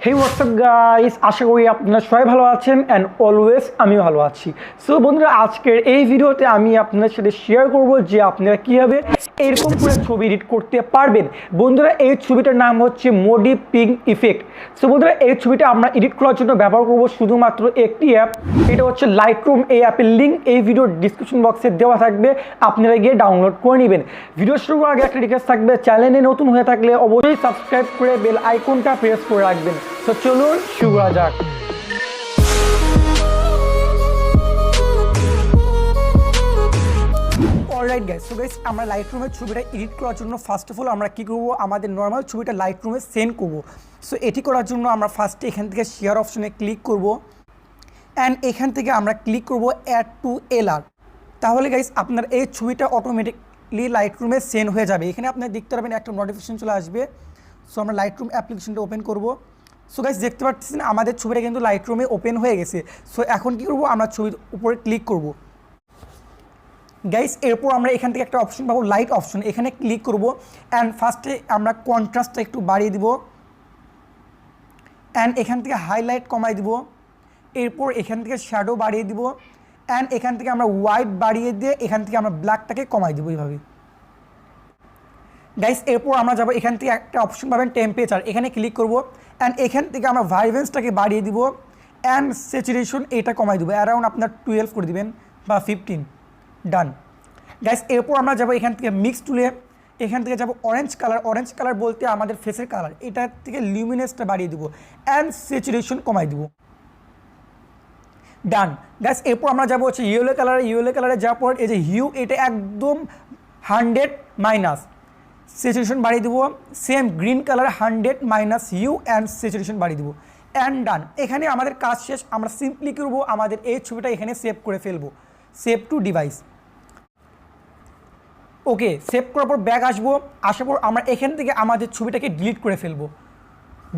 হেই WhatsApp guys, আশা করি আপনারা সবাই ভালো আছেন অ্যান্ড অলওয়েজ আমি ভালো আছি। সো বন্ধুরা, আজকের এই ভিডিওতে আমি আপনাদের সাথে শেয়ার করব যে আপনারা কীভাবে এরকম করে ছবি এডিট করতে পারবেন। বন্ধুরা, এই ছবিটার নাম হচ্ছে মোডি পিং ইফেক্ট। সো বন্ধুরা, এই ছবিটা আমরা এডিট করার জন্য ব্যবহার করব শুধুমাত্র একটি অ্যাপ, এটা হচ্ছে লাইটরুম। এই অ্যাপের লিঙ্ক এই ভিডিওর ডিসক্রিপশন বক্সে দেওয়া থাকবে, আপনারা গিয়ে ডাউনলোড করে নেবেন। ভিডিও শুরু করার আগে একটা রিকোয়েস্ট থাকবে, চ্যানেলে নতুন হয়ে থাকলে অবশ্যই সাবস্ক্রাইব করে বেল আইকনটা প্রেস করে রাখবেন। তো চলুন শুরু করা যাক। অলরাইট গাইস, সো গাইস আমরা লাইটরুমের ছবিটা এডিট করার জন্য ফার্স্ট অফ অল আমরা কী করবো, আমাদের নর্মাল ছবিটা লাইটরুমে সেন্ড করব। সো এটি করার জন্য আমরা ফার্স্টে এখান থেকে শেয়ার অপশনে ক্লিক করব অ্যান্ড এখান থেকে আমরা ক্লিক করব অ্যাড টু এলআর। তাহলে গাইস আপনার এই ছবিটা অটোমেটিকলি লাইটরুমে সেন্ড হয়ে যাবে। এখানে আপনার দেখতে পারবেন একটা নোটিফিকেশন চলে আসবে। সো আমরা লাইটরুম অ্যাপ্লিকেশনটা ওপেন করব। সো গাইস দেখতে পাচ্ছেন আমাদের ছবিটা কিন্তু লাইটরুমে ওপেন হয়ে গেছে। সো এখন কী করবো, আমরা ছবির উপরে ক্লিক করব। গাইস এরপর আমরা এখান থেকে একটা অপশন পাবো, লাইট অপশন, এখানে ক্লিক করব অ্যান্ড ফার্স্টে আমরা কন্ট্রাস্টটা একটু বাড়িয়ে দিব অ্যান্ড এখান থেকে হাইলাইট কমাই দিব। এরপর এখান থেকে শ্যাডো বাড়িয়ে দিব অ্যান্ড এখান থেকে আমরা হোয়াইট বাড়িয়ে দিয়ে এখান থেকে আমরা ব্ল্যাকটাকে কমাই দেবো এইভাবে। গাইস এরপর আমরা যাবো, এখান থেকে একটা অপশন পাবেন টেম্পারেচার, এখানে ক্লিক করব অ্যান্ড এখান থেকে আমরা ভাইব্রেন্সটাকে বাড়িয়ে দিব অ্যান্ড স্যাচুরেশন এটা কমাই দেবো, অ্যারাউন্ড আপনার 12 করে দিবেন বা 15। ডান। গাইস এরপর আমরা যাবো এখান থেকে মিক্স টুলে, এখান থেকে যাবো অরেঞ্জ কালার। অরেঞ্জ কালার বলতে আমাদের ফেসের কালার, এটার থেকে লিউমিনেসটা বাড়িয়ে দেবো অ্যান্ড স্যাচুরেশন কমাই দেবো। ডান। গাইস এরপর আমরা যাবো হচ্ছে ইয়েলো কালারে। ইয়েলো কালারে যাওয়ার পর এই যে হিউ, এটা একদম 100 মাইনাস, স্যাচুরেশন বাড়িয়ে দেবো। Same green colour 100 minus hue and saturation বাড়িয়ে দেবো অ্যান্ড ডান। এখানে আমাদের কাজ শেষ। আমরা সিম্পলি করবো আমাদের এই ছবিটা এখানে সেভ করে ফেলবো, সেভ টু ডিভাইস। ওকে, সেভ করার পর ব্যাক আসবো। আসার পর আমরা এখান থেকে আমাদের ছবিটাকে ডিলিট করে ফেলবো।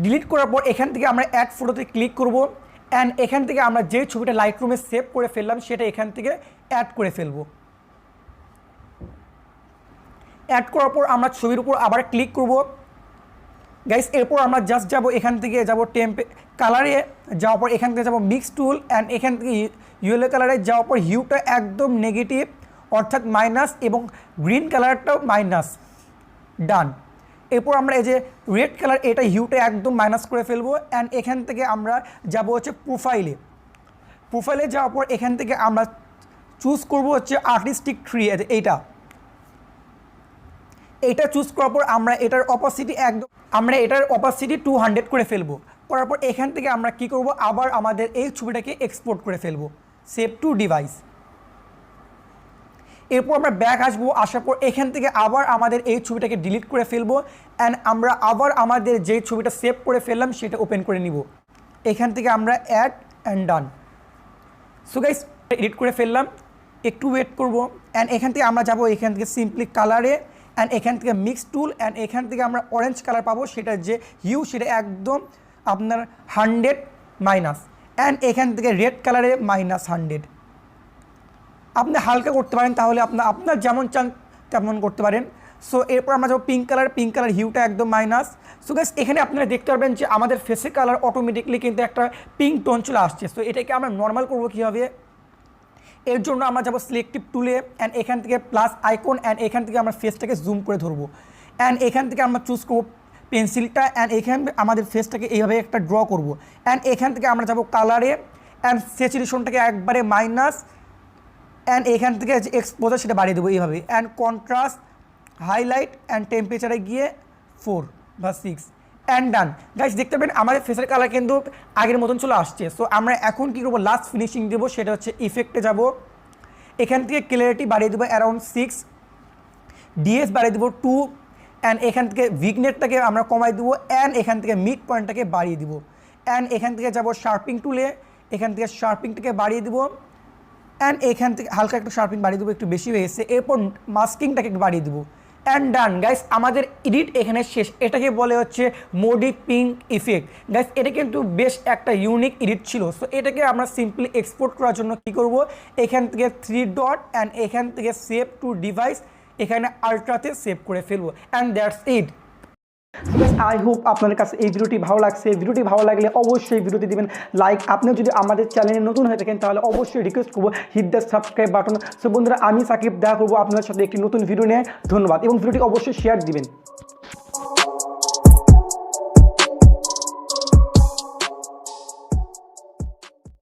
ডিলিট করার পর এখান থেকে আমরা অ্যাড ফটোতে ক্লিক করব অ্যান্ড এখান থেকে আমরা যে ছবিটা লাইটরুমে সেভ করে ফেললাম সেটা এখান থেকে অ্যাড করে ফেলবো। অ্যাড করার পর আমরা ছবির উপর আবার ক্লিক করব। গাইস এরপর আমরা জাস্ট যাব, এখান থেকে যাব কালারে, যাওয়ার পর এখান থেকে যাব মিক্স টুল অ্যান্ড এখান থেকে ইয়েলো কালারে যাওয়ার পর হিউটা একদম নেগেটিভ অর্থাৎ মাইনাস এবং গ্রিন কালারটাও মাইনাস। ডান। এরপর আমরা এই যে রেড কালার, এটা হিউটা একদম মাইনাস করে ফেলবো অ্যান্ড এখান থেকে আমরা যাব হচ্ছে প্রোফাইলে। প্রোফাইলে যাওয়ার পর এখান থেকে আমরা চুজ করব হচ্ছে আর্টিস্টিক ট্রি, এইটা চুজ করার পর আমরা এটার অপাসিটি 200 করে ফেলবো। করার পর এখান থেকে আমরা কি করব, আবার আমাদের এই ছবিটাকে এক্সপোর্ট করে ফেলবো, সেভ টু ডিভাইস। এরপর আমরা ব্যাক আসবো। আসার পর এখান থেকে আবার আমাদের এই ছবিটাকে ডিলিট করে ফেলবো অ্যান্ড আমরা আবার আমাদের যেই ছবিটা সেভ করে ফেললাম সেটা ওপেন করে নিব। এখান থেকে আমরা add and done. So guys edit করে ফেললাম, একটু ওয়েট করব অ্যান্ড এখান থেকে আমরা যাব এখান থেকে সিম্পলি কালারে অ্যান্ড এখান থেকে মিক্স টুল অ্যান্ড এখান থেকে আমরা অরেঞ্জ কালার পাবো, সেটার যে হিউ সেটা একদম আপনার 100 মাইনাস অ্যান্ড এখান থেকে রেড কালারে -100। আপনি হালকা করতে পারেন, তাহলে আপনার যেমন চান তেমন করতে পারেন। সো এরপর আমরা যাবো পিঙ্ক কালার। পিঙ্ক কালার হিউটা একদম মাইনাস। সো গাইস এখানে আপনারা দেখতে পারবেন যে আমাদের ফেসের কালার অটোমেটিকলি কিন্তু একটা পিঙ্ক টোন চলে আসছে। সো এটাকে আমরা নর্মাল করবো কীভাবে, এর জন্য আমরা যাবো সিলেক্টিভ টুলে অ্যান্ড এখান থেকে প্লাস আইকন অ্যান্ড এখান থেকে আমরা ফেসটাকে জুম করে ধরবো অ্যান্ড এখান থেকে আমরা চুজ করবো পেন্সিলটা অ্যান্ড এখানে আমাদের ফেসটাকে এইভাবে একটা ড্র করবো অ্যান্ড এখান থেকে আমরা যাবো কালারে অ্যান্ড স্যাচুরেশনটাকে একবারে মাইনাস অ্যান্ড এখান থেকে যে এক্সপোজার সেটা বাড়িয়ে দেবো এইভাবে অ্যান্ড কন্ট্রাস্ট, হাইলাইট অ্যান্ড টেম্পারেচারে গিয়ে 4 বা 6 অ্যান্ড ডান। গাইস দেখতে পাবেন আমাদের ফেসের কালার কিন্তু আগের মতন চলে আসছে। সো আমরা এখন কী করবো, লাস্ট ফিনিশিং দেবো, সেটা হচ্ছে ইফেক্টে যাব। এখান থেকে ক্লিয়ারিটি বাড়িয়ে দেবো অ্যারাউন্ড 6, ডিএস বাড়িয়ে দেবো 2 অ্যান্ড এখান থেকে ভিগনেটটাকে আমরা কমাই দেবো অ্যান্ড এখান থেকে মিড পয়েন্টটাকে বাড়িয়ে দেবো অ্যান্ড এখান থেকে যাব শার্পিং টুলে, এখান থেকে শার্পিংটাকে বাড়িয়ে দেবো অ্যান্ড এখান থেকে হালকা একটু শার্পিং বাড়িয়ে দেবো, একটু বেশি হয়ে গেছে। এরপর মাস্কিংটাকে একটু বাড়িয়ে দেবো অ্যান্ড ডান। গাইস আমাদের এডিট এখানে শেষ। এটাকে বলে হচ্ছে মোডি পিং ইফেক্ট। গাইস এটা কিন্তু বেশ একটা ইউনিক এডিট ছিল। সো এটাকে আমরা সিম্পলি এক্সপোর্ট করার জন্য কী করব, এখান থেকে 3 ডট অ্যান্ড এখান থেকে সেভ টু ডিভাইস, এখানে আলট্রাতে সেভ করে ফেলবো and that's it. I hope আপনাদের কাছে এই ভিডিওটি ভালো লাগছে। ভিডিওটি ভালো লাগলে অবশ্যই ভিডিওটি দিবেন লাইক। আপনিও যদি আমাদের চ্যানেলে নতুন হয়ে থাকেন তাহলে অবশ্যই রিকোয়েস্ট করবো hit the subscribe button. So বন্ধুরা, আমি সাকিব দেখা করবো আপনাদের সাথে একটি নতুন ভিডিও নিয়ে। ধন্যবাদ এবং ভিডিওটি অবশ্যই শেয়ার দিবেন।